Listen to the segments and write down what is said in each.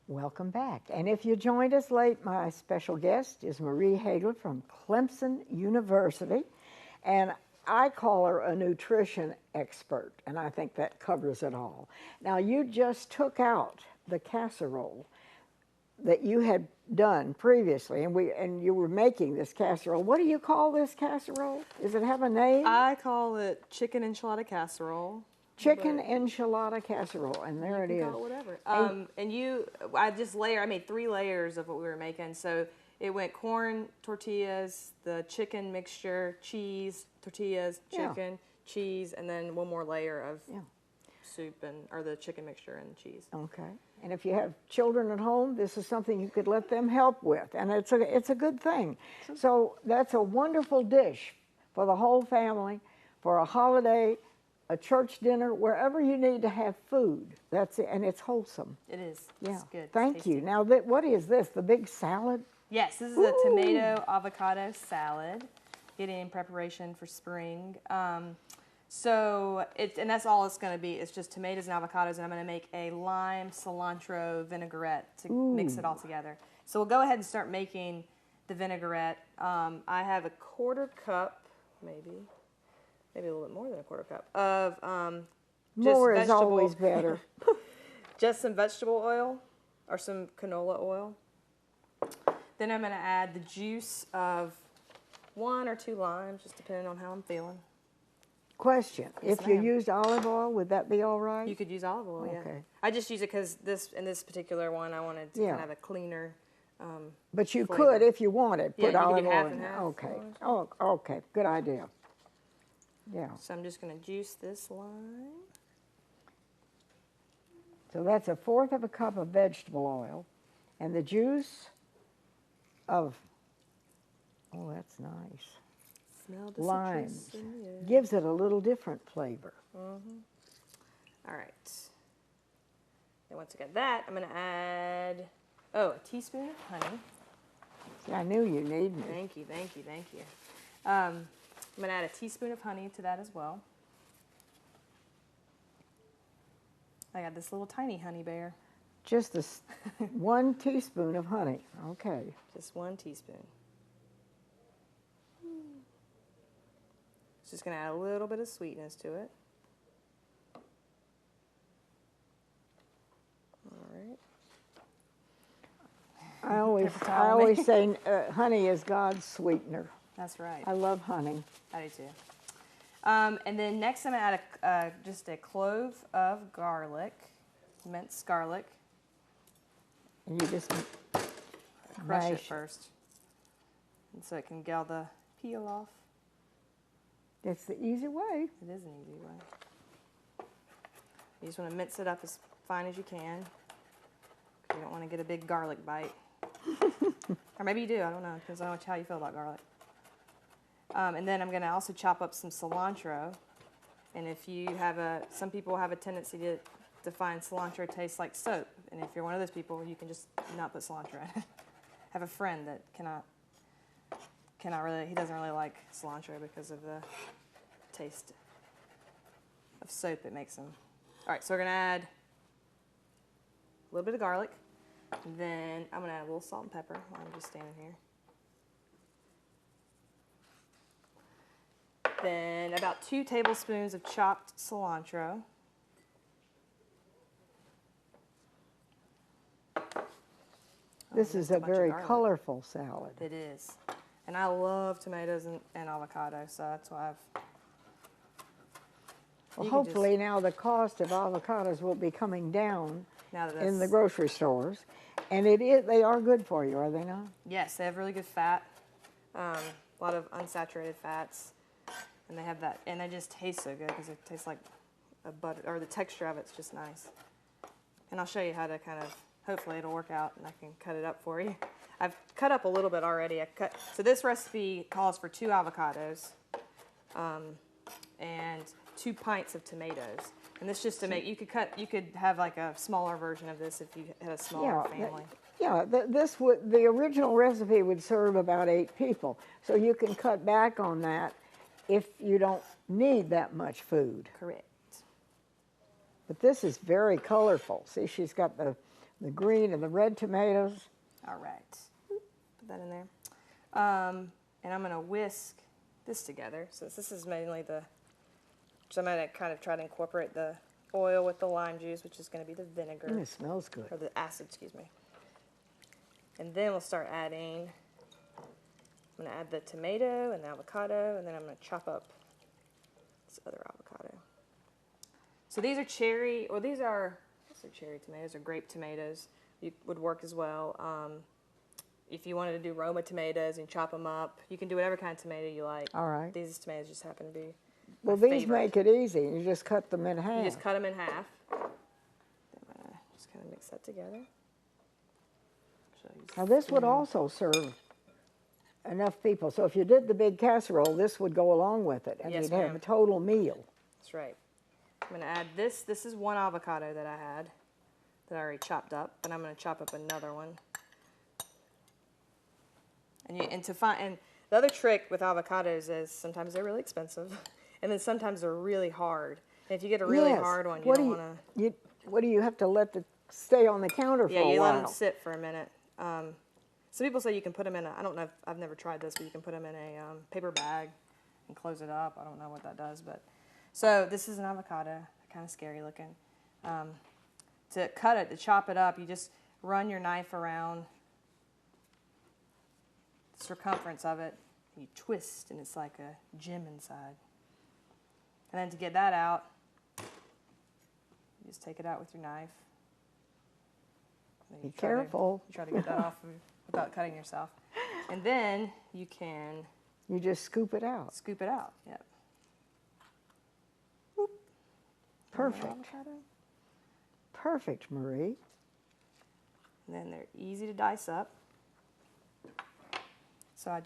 Welcome back. And if you joined us late, my special guest is Marie Heglar from Clemson University. And I call her a nutrition expert, and I think that covers it all. Now, you just took out the casserole that you had done previously, and you were making this casserole. What do you call this casserole? Does it have a name? I call it chicken enchilada casserole. Chicken enchilada casserole, and there it is. Call it whatever. I made 3 layers of what we were making. So it went corn tortillas, the chicken mixture, cheese, tortillas, chicken, cheese, and then one more layer of soup or the chicken mixture and cheese. Okay. And if you have children at home, this is something you could let them help with, and it's a good thing. So that's a wonderful dish for the whole family, for a holiday, a church dinner, wherever you need to have food. That's it, and it's wholesome. It is. Yeah. It's good. Thank you. Now, what is this? The big salad? Yes, this is a tomato avocado salad, getting in preparation for spring. And that's all it's going to be. It's just tomatoes and avocados, and I'm going to make a lime cilantro vinaigrette to mix it all together. So we'll go ahead and start making the vinaigrette. I have a 1/4 cup, maybe a little bit more than a 1/4 cup of More is always better. just some vegetable oil or some canola oil. Then I'm going to add the juice of 1 or 2 limes, just depending on how I'm feeling. Question: if you used olive oil, would that be all right? You could use olive oil, yeah. Okay. I just use it because in this particular one, I wanted to kind of have a cleaner. But you flavor. could, if you wanted, put olive do oil half in and there. half. Okay. Oh, okay. Good idea. Yeah. So I'm just going to juice this lime. So that's 1/4 cup of vegetable oil, and the juice of, that's nice. Smell the Limes. citrus in the air. Gives it a little different flavor. All right. And once I got that, I'm going to add, a teaspoon of honey. See, I knew you needed me. Thank you. I'm going to add a teaspoon of honey to that as well. I got this little tiny honey bear. Just 1 teaspoon of honey. Okay. Just 1 teaspoon. It's just going to add a little bit of sweetness to it. All right. I always say honey is God's sweetener. That's right. I love honey. I do too. And then next I'm going to add just a clove of garlic, minced garlic. And you just Crush it first, and so it can get all the peel off. It's the easy way. It is an easy way. You just want to mince it up as fine as you can. You don't want to get a big garlic bite. Or maybe you do, I don't know. Depends on how you feel about garlic. And then I'm going to also chop up some cilantro. And if you have some people have a tendency to find cilantro tastes like soap. And if you're one of those people, you can just not put cilantro in it. I have a friend that he doesn't really like cilantro because of the taste of soap it makes him. All right, so we're going to add a little bit of garlic. Then I'm going to add a little salt and pepper while I'm just standing here. Then about 2 tablespoons of chopped cilantro. This is a very colorful salad. It is. And I love tomatoes and avocado, so that's why Well, hopefully now the cost of avocados will be coming down in the grocery stores. And they are good for you, are they not? Yes, they have really good fat, a lot of unsaturated fats. And they have that, and they just taste so good because it tastes like a butter, or the texture of it's just nice. And I'll show you how to hopefully it'll work out and I can cut it up for you. I've cut up a little bit already. So this recipe calls for 2 avocados and 2 pints of tomatoes. And this just to make, you could have like a smaller version of this if you had a smaller family. The original recipe would serve about 8 people. So you can cut back on that if you don't need that much food. Correct. But this is very colorful. See, she's got the green and the red tomatoes. All right. Put that in there. And I'm going to whisk this together. So this is mainly so I'm going to kind of try to incorporate the oil with the lime juice, which is going to be the vinegar. It smells good. Or the acid, excuse me. And then we'll start adding, I'm going to add the tomato and the avocado, and then I'm going to chop up this other avocado. So these are cherry tomatoes or grape tomatoes. You would work as well. If you wanted to do Roma tomatoes and chop them up, you can do whatever kind of tomato you like. All right. These tomatoes just happen to be Well, my these favorite. make it easy. You just cut them in half. You just cut them in half. I'm going to just kind of mix that together. Now, this would also serve enough people. So if you did the big casserole, this would go along with it, and Yes, you'd have ma'am. a total meal. That's right. I'm going to add this. This is one avocado that I had that I already chopped up, and I'm going to chop up another one. And the other trick with avocados is sometimes they're really expensive, and then sometimes they're really hard. And if you get a really Yes. hard one, you What don't do want you, what do you have to let it stay on the counter to. Yeah, for a you while? let them sit for a minute. Some people say you can put them in I don't know, I've never tried this, but you can put them in a paper bag and close it up. I don't know what that does, but so this is an avocado, kind of scary looking. To cut it, to chop it up, you just run your knife around the circumference of it. You twist, and it's like a gem inside. And then to get that out, you just take it out with your knife. Be careful. You try to get that off without cutting yourself. And then you can You just scoop it out. scoop it out. Yep. Perfect. Perfect, Marie. And then they're easy to dice up. So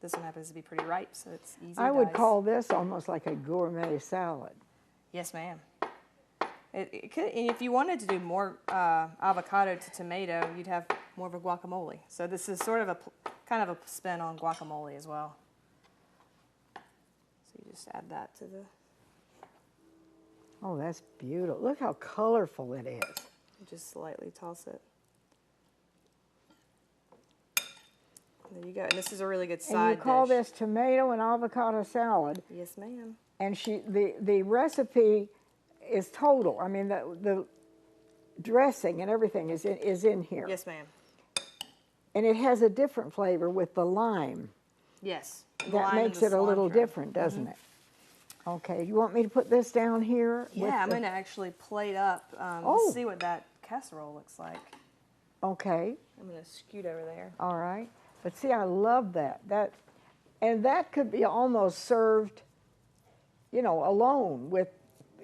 this one happens to be pretty ripe, so it's easy to I would dice. call this almost like a gourmet salad. Yes, ma'am. It could, and if you wanted to do more avocado to tomato, you'd have more of a guacamole. So this is sort of kind of a spin on guacamole as well. So you just add that to the. Oh, that's beautiful. Look how colorful it is. Just slightly toss it. There you go. And this is a really good side And you call dish. this tomato and avocado salad. Yes, ma'am. And the recipe is total. I mean, the dressing and everything is in here. Yes, ma'am. And it has a different flavor with the lime. Yes. The That lime and makes the it a little cilantro. different, doesn't it? Okay, you want me to put this down here? Yeah, I'm going to actually plate up Oh. to see what that casserole looks like. Okay, I'm going to scoot over there. all right. But see, I love that. And that could be almost served, alone with.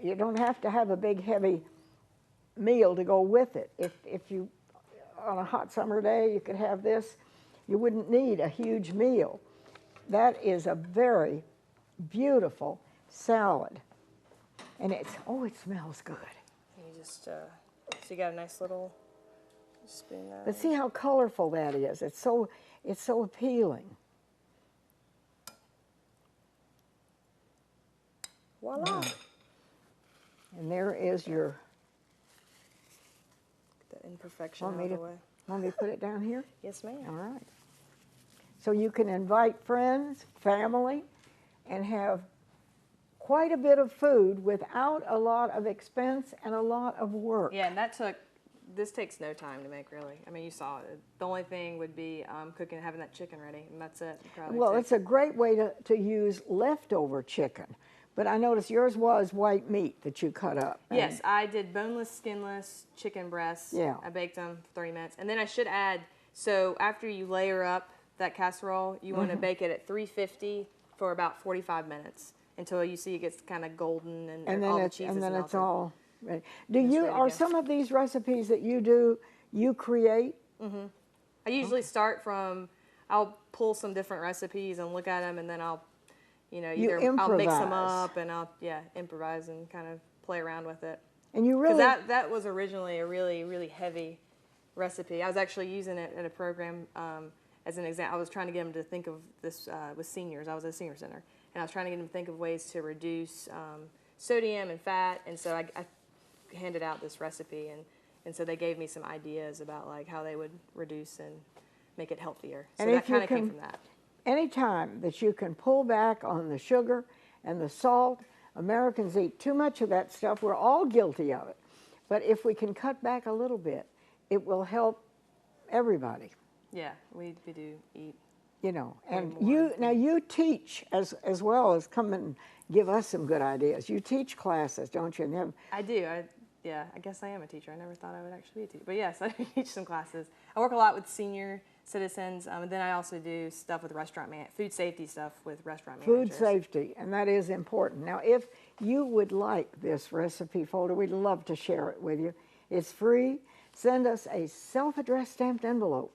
You don't have to have a big, heavy meal to go with it. If you, on a hot summer day, you could have this. You wouldn't need a huge meal. That is a very beautiful salad. And it smells good. You just, so you got a nice little spoon there. But see how colorful that is. It's so appealing. Voila. And there is your. The imperfection Want out me of the to way. want me to put it down here? Yes, ma'am. All right. So you can invite friends, family, and have quite a bit of food without a lot of expense and a lot of work. Yeah, and this takes no time to make, really. I mean, you saw it. The only thing would be cooking, having that chicken ready, and that's it. Well, it's a great way to use leftover chicken. But I noticed yours was white meat that you cut up. Yes, I did boneless, skinless chicken breasts. Yeah. I baked them for 30 minutes. And then I should add, so after you layer up that casserole, you want to bake it at 350 for about 45 minutes until you see it gets kind of golden and all the cheese is melted. it's all ready. ready to Are go. some of these recipes that you do, you create? I usually start from, I'll pull some different recipes and look at them, and then I'll, either I'll mix them improvise. up and I'll improvise and kind of play around with it. And you Because really that was originally a really, really heavy recipe. I was actually using it at a program as an example. I was trying to get them to think of this with seniors. I was at a senior center. and I was trying to get them to think of ways to reduce sodium and fat, and so I handed out this recipe, and so they gave me some ideas about like how they would reduce and make it healthier. So And that if you kind of came can- from that. Anytime that you can pull back on the sugar and the salt, Americans eat too much of that stuff. We're all guilty of it. But if we can cut back a little bit, it will help everybody. Yeah, we do eat. You know, Way and more. you teach as well as come and give us some good ideas. You teach classes, don't you? And you have, I do. Yeah, I guess I am a teacher. I never thought I would actually be a teacher. But yes, I teach some classes. I work a lot with senior citizens, and then I also do stuff with food safety stuff with restaurant food managers. safety, and that is important. Now, if you would like this recipe folder, we'd love to share it with you. It's free. Send us a self-addressed stamped envelope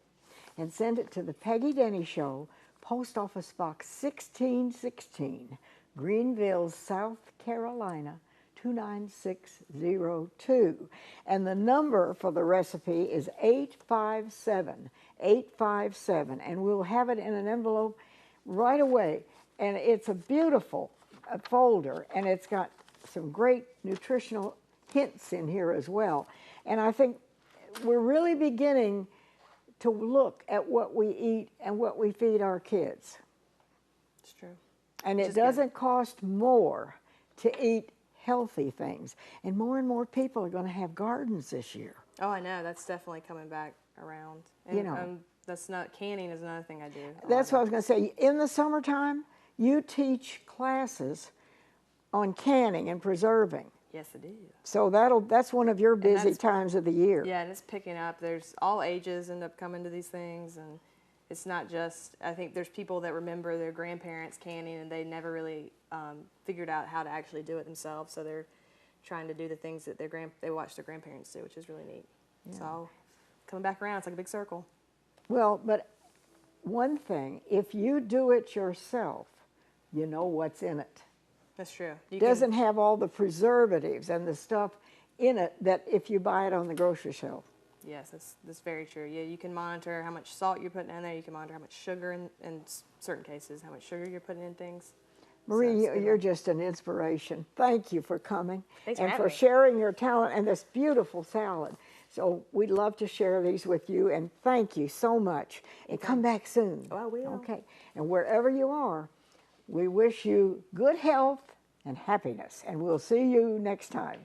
and send it to the Peggy Denny Show, Post Office Box 1616, Greenville, South Carolina, 29602. And the number for the recipe is 857-857, and we'll have it in an envelope right away. And it's a beautiful folder, and it's got some great nutritional hints in here as well. And I think we're really beginning to look at what we eat and what we feed our kids. It's true. And Which it is good. doesn't cost more to eat healthy things. And more people are going to have gardens this year. Oh, I know. That's definitely coming back around. And, You know. Canning is another thing I do. That's what I was going to say. In the summertime, you teach classes on canning and preserving. Yes, I do. So that's one of your busy that's- times of the year. Yeah, and it's picking up. There's all ages end up coming to these things, and it's not just. I think there's people that remember their grandparents canning, and they never really figured out how to actually do it themselves. So they're trying to do the things that they watched their grandparents do, which is really neat. Yeah. So coming back around, it's like a big circle. Well, but one thing, if you do it yourself, you know what's in it. That's true. It doesn't have all the preservatives and the stuff in it that if you buy it on the grocery shelf. Yes, that's very true. Yeah, you can monitor how much salt you're putting in there. You can monitor how much sugar in certain cases, how much sugar you're putting in things. Marie, So it's good. you're just an inspiration. Thank you for coming Thanks for and having for me. sharing your talent and this beautiful salad. So we'd love to share these with you, and thank you so much. And come back soon. Oh, I will. Okay. And wherever you are, we wish you good health and happiness, and we'll see you next time.